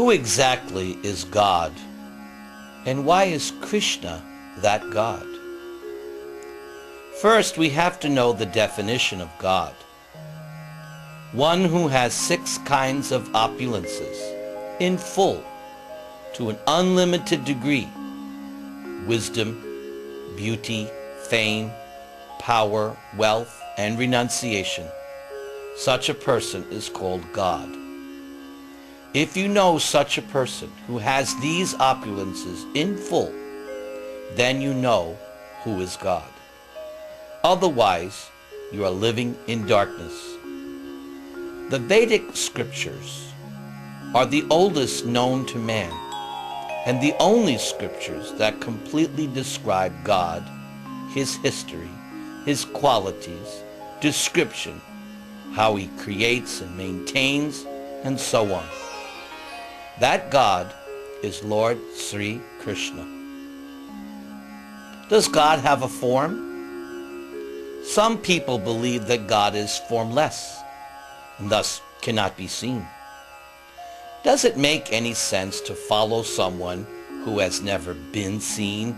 Who exactly is God? And why is Krishna that God? First, we have to know the definition of God. One who has 6 kinds of opulences in full to an unlimited degree: wisdom, beauty, fame, power, wealth, and renunciation. Such a person is called God. If you know such a person who has these opulences in full, then you know who is God. Otherwise, you are living in darkness. The Vedic scriptures are the oldest known to man, and the only scriptures that completely describe God, his history, his qualities, description, how he creates and maintains, and so on. That God is Lord Sri Krishna. Does God have a form? Some people believe that God is formless and thus cannot be seen. Does it make any sense to follow someone who has never been seen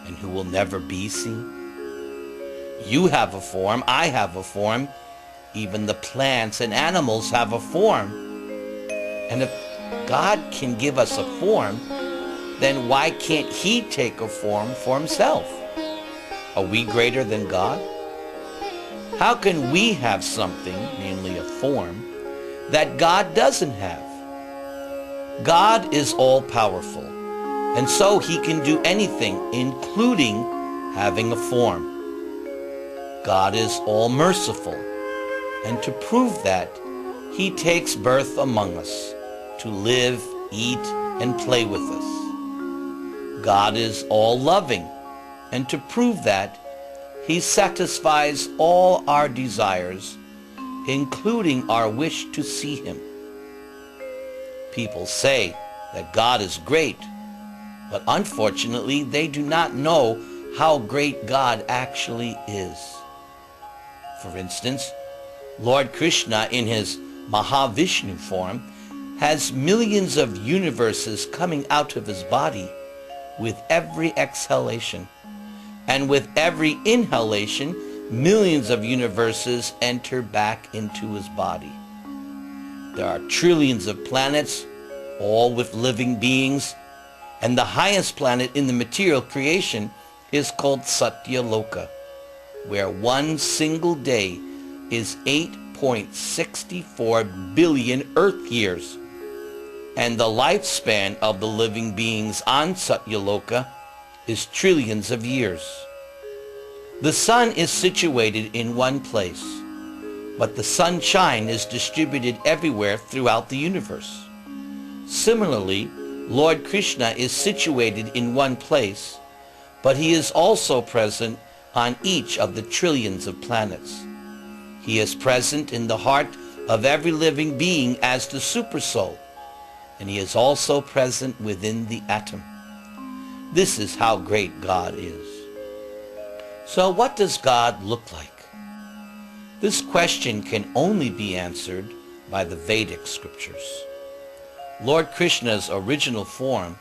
and who will never be seen? You have a form, I have a form, even the plants and animals have a form. And if God can give us a form, then why can't he take a form for himself? Are we greater than God? How can we have something, namely a form, that God doesn't have? God is all-powerful, and so he can do anything, including having a form. God is all-merciful, and to prove that, he takes birth among us to live, eat, and play with us. God is all-loving, and to prove that, he satisfies all our desires, including our wish to see him. People say that God is great, but unfortunately they do not know how great God actually is. For instance, Lord Krishna in his Mahavishnu form has millions of universes coming out of his body with every exhalation. And with every inhalation, millions of universes enter back into his body. There are trillions of planets, all with living beings, and the highest planet in the material creation is called Satyaloka, where one single day is 8.64 billion Earth years, and the lifespan of the living beings on Satyaloka is trillions of years. The sun is situated in one place, but the sunshine is distributed everywhere throughout the universe. Similarly, Lord Krishna is situated in one place, but he is also present on each of the trillions of planets. He is present in the heart of every living being as the supersoul, and he is also present within the atom. This is how great God is. So what does God look like? This question can only be answered by the Vedic scriptures. Lord Krishna's original form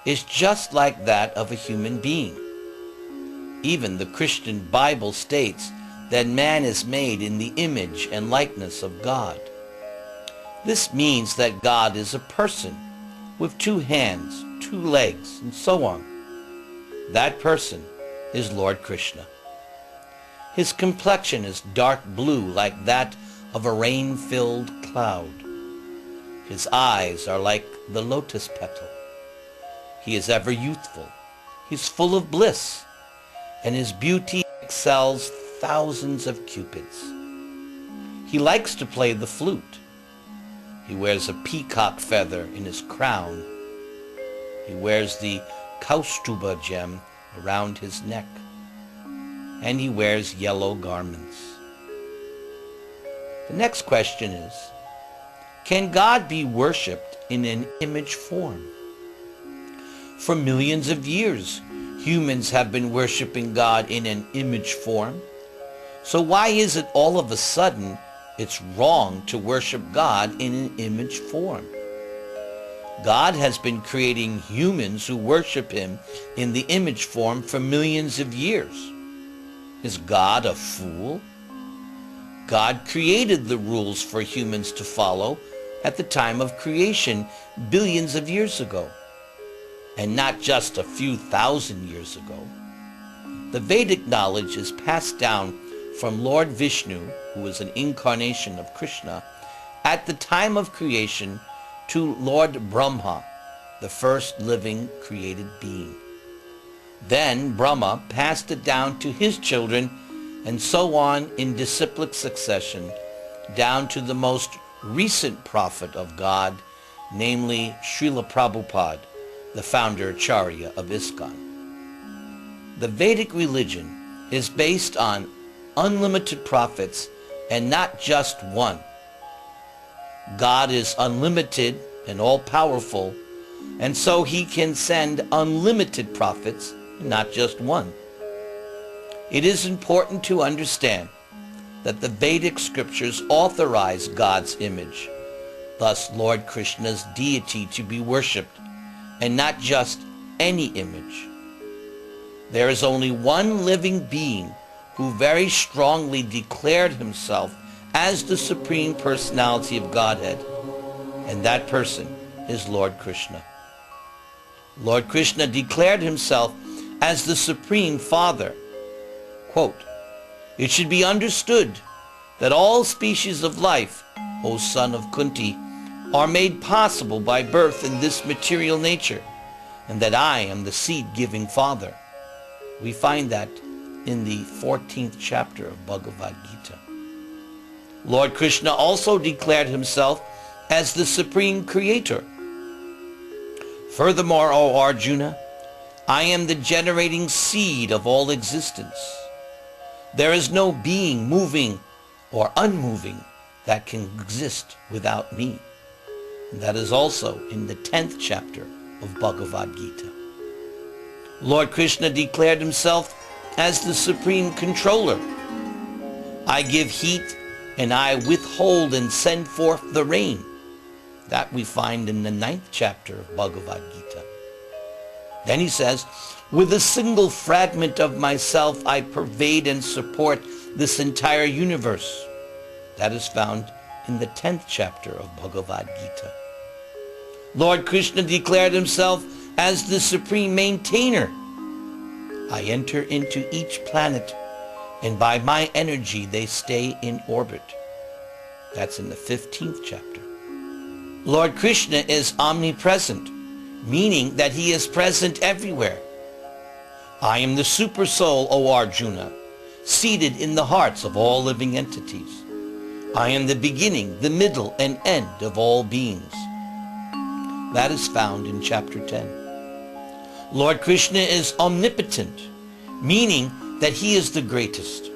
is just like that of a human being. Even the Christian Bible states that man is made in the image and likeness of God. This means that God is a person with 2 hands, 2 legs, and so on. That person is Lord Krishna. His complexion is dark blue like that of a rain-filled cloud. His eyes are like the lotus petal. He is ever youthful. He's full of bliss, and his beauty excels thousands of cupids. He likes to play the flute. He wears a peacock feather in his crown. He wears the Kaustuba gem around his neck, and he wears yellow garments. The next question is, can God be worshipped in an image form? For millions of years, humans have been worshiping God in an image form. So why is it all of a sudden it's wrong to worship God in an image form? God has been creating humans who worship him in the image form for millions of years. Is God a fool? God created the rules for humans to follow at the time of creation billions of years ago, and not just a few thousand years ago. The Vedic knowledge is passed down from Lord Vishnu, who is an incarnation of Krishna, at the time of creation to Lord Brahma, the first living created being. Then Brahma passed it down to his children, and so on in disciplic succession, down to the most recent prophet of God, namely Srila Prabhupada, the founder Acharya of ISKCON. The Vedic religion is based on unlimited prophets and not just one. God is unlimited and all-powerful, and so he can send unlimited prophets, not just one. It is important to understand that the Vedic scriptures authorize God's image, thus Lord Krishna's deity, to be worshipped, and not just any image. There is only one living being who very strongly declared himself as the Supreme Personality of Godhead, and that person is Lord Krishna. Lord Krishna declared himself as the Supreme Father. Quote, "It should be understood that all species of life, O son of Kunti, are made possible by birth in this material nature, and that I am the seed-giving Father." We find that in the 14th chapter of Bhagavad Gita. Lord Krishna also declared himself as the Supreme Creator. Furthermore, O Arjuna, I am the generating seed of all existence. There is no being moving or unmoving that can exist without me. And that is also in the 10th chapter of Bhagavad Gita. Lord Krishna declared himself as the Supreme Controller. I give heat and I withhold and send forth the rain. That we find in the 9th chapter of Bhagavad Gita. Then he says, with a single fragment of myself I pervade and support this entire universe. That is found in the 10th chapter of Bhagavad Gita. Lord Krishna declared himself as the Supreme Maintainer. I enter into each planet, and by my energy they stay in orbit. That's in the 15th chapter. Lord Krishna is omnipresent, meaning that he is present everywhere. I am the super soul, O Arjuna, seated in the hearts of all living entities. I am the beginning, the middle, and end of all beings. That is found in chapter 10. Lord Krishna is omnipotent, meaning that he is the greatest.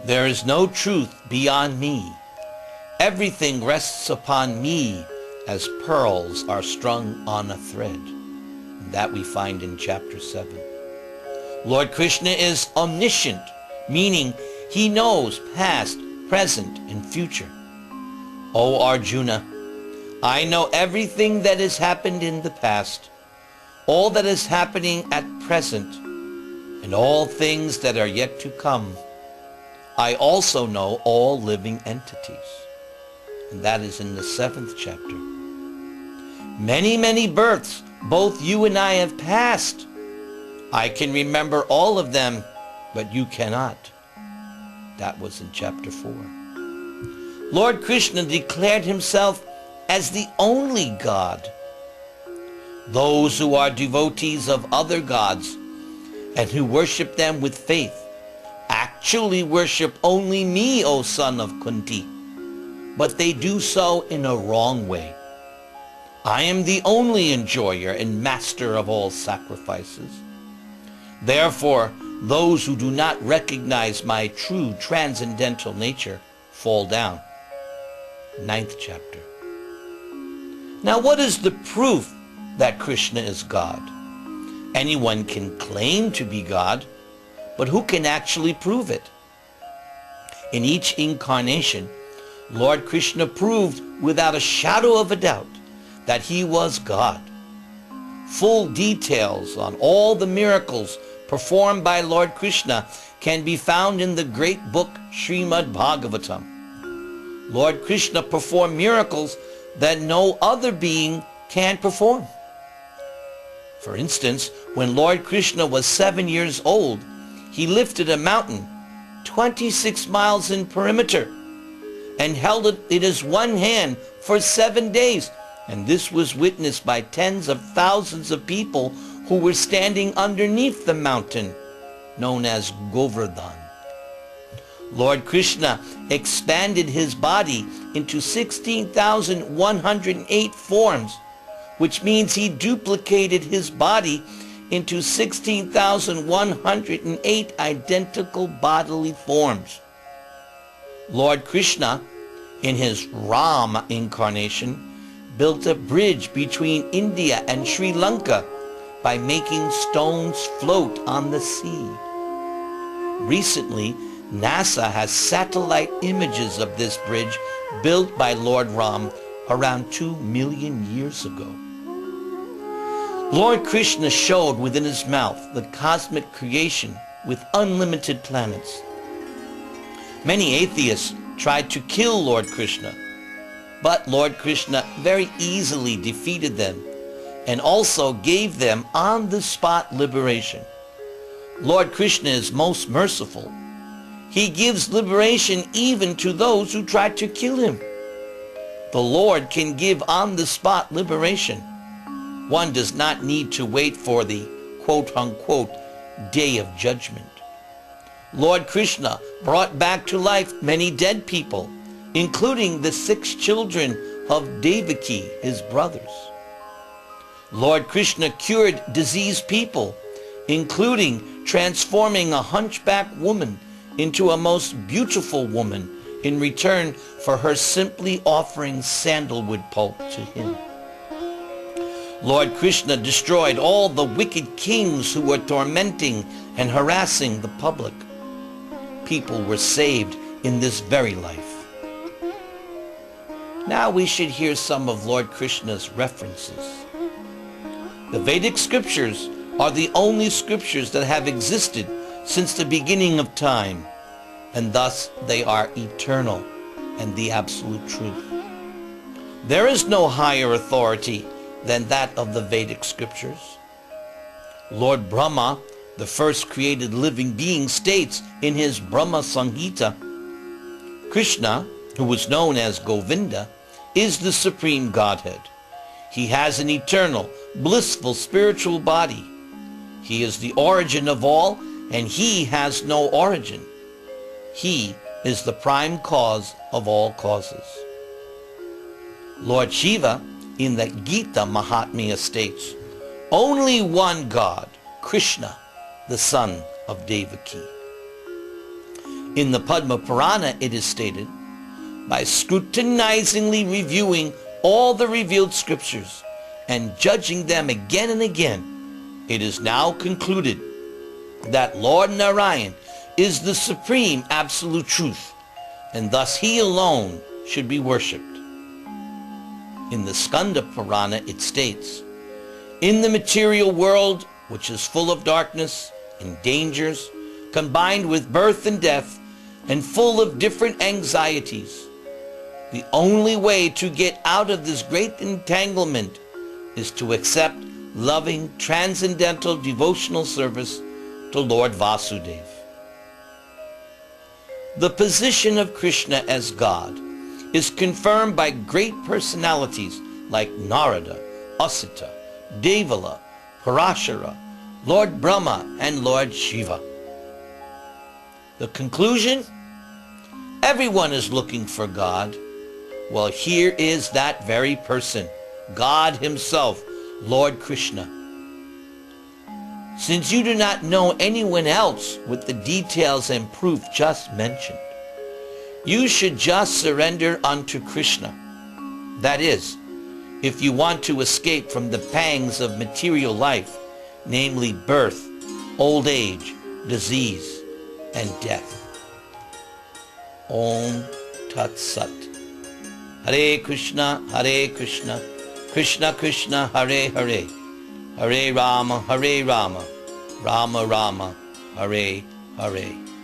There is no truth beyond me. Everything rests upon me as pearls are strung on a thread. That we find in chapter 7. Lord Krishna is omniscient, meaning he knows past, present, and future. O Arjuna, I know everything that has happened in the past, all that is happening at present, and all things that are yet to come. I also know all living entities. And that is in the 7th chapter. Many, many births both you and I have passed. I can remember all of them, but you cannot. That was in chapter 4. Lord Krishna declared himself as the only God. Those who are devotees of other gods and who worship them with faith actually worship only me, O son of Kunti, but they do so in a wrong way. I am the only enjoyer and master of all sacrifices. Therefore, those who do not recognize my true transcendental nature fall down. 9th chapter. Now, what is the proof that Krishna is God? Anyone can claim to be God, but who can actually prove it? In each incarnation, Lord Krishna proved without a shadow of a doubt that he was God. Full details on all the miracles performed by Lord Krishna can be found in the great book Srimad Bhagavatam. Lord Krishna performed miracles that no other being can perform. For instance, when Lord Krishna was 7 years old, he lifted a mountain 26 miles in perimeter and held it in his one hand for 7 days. And this was witnessed by tens of thousands of people who were standing underneath the mountain, known as Govardhan. Lord Krishna expanded his body into 16,108 forms, which means he duplicated his body into 16,108 identical bodily forms. Lord Krishna, in his Ram incarnation, built a bridge between India and Sri Lanka by making stones float on the sea. Recently, NASA has satellite images of this bridge built by Lord Ram around 2 million years ago. Lord Krishna showed within his mouth the cosmic creation with unlimited planets. Many atheists tried to kill Lord Krishna, but Lord Krishna very easily defeated them and also gave them on-the-spot liberation. Lord Krishna is most merciful. He gives liberation even to those who try to kill him. The Lord can give on-the-spot liberation. One does not need to wait for the quote-unquote day of judgment. Lord Krishna brought back to life many dead people, including the 6 children of Devaki, his brothers. Lord Krishna cured diseased people, including transforming a hunchback woman into a most beautiful woman in return for her simply offering sandalwood pulp to him. Lord Krishna destroyed all the wicked kings who were tormenting and harassing the public. People were saved in this very life. Now we should hear some of Lord Krishna's references. The Vedic scriptures are the only scriptures that have existed since the beginning of time, and thus they are eternal and the absolute truth. There is no higher authority than that of the Vedic scriptures. Lord Brahma, the first created living being, states in his Brahma Samhita, Krishna, who was known as Govinda, is the supreme Godhead. He has an eternal, blissful spiritual body. He is the origin of all, and he has no origin. He is the prime cause of all causes. Lord Shiva, in the Gita Mahatmya, states, only one God, Krishna, the son of Devaki. In the Padma Purana it is stated, by scrutinizingly reviewing all the revealed scriptures and judging them again and again, it is now concluded that Lord Narayan is the supreme absolute truth, and thus he alone should be worshipped. In the Skanda Purana it states, in the material world, which is full of darkness and dangers, combined with birth and death, and full of different anxieties, the only way to get out of this great entanglement is to accept loving transcendental devotional service to Lord Vasudeva. The position of Krishna as God is confirmed by great personalities like Narada, Asita, Devala, Parashara, Lord Brahma, and Lord Shiva. The conclusion? Everyone is looking for God. Well, here is that very person, God himself, Lord Krishna. Since you do not know anyone else with the details and proof just mentioned, you should just surrender unto Krishna. That is, if you want to escape from the pangs of material life, namely birth, old age, disease, and death. Om Tat Sat. Hare Krishna, Krishna Krishna Hare Hare, Hare Rama, Rama Rama, Hare Hare.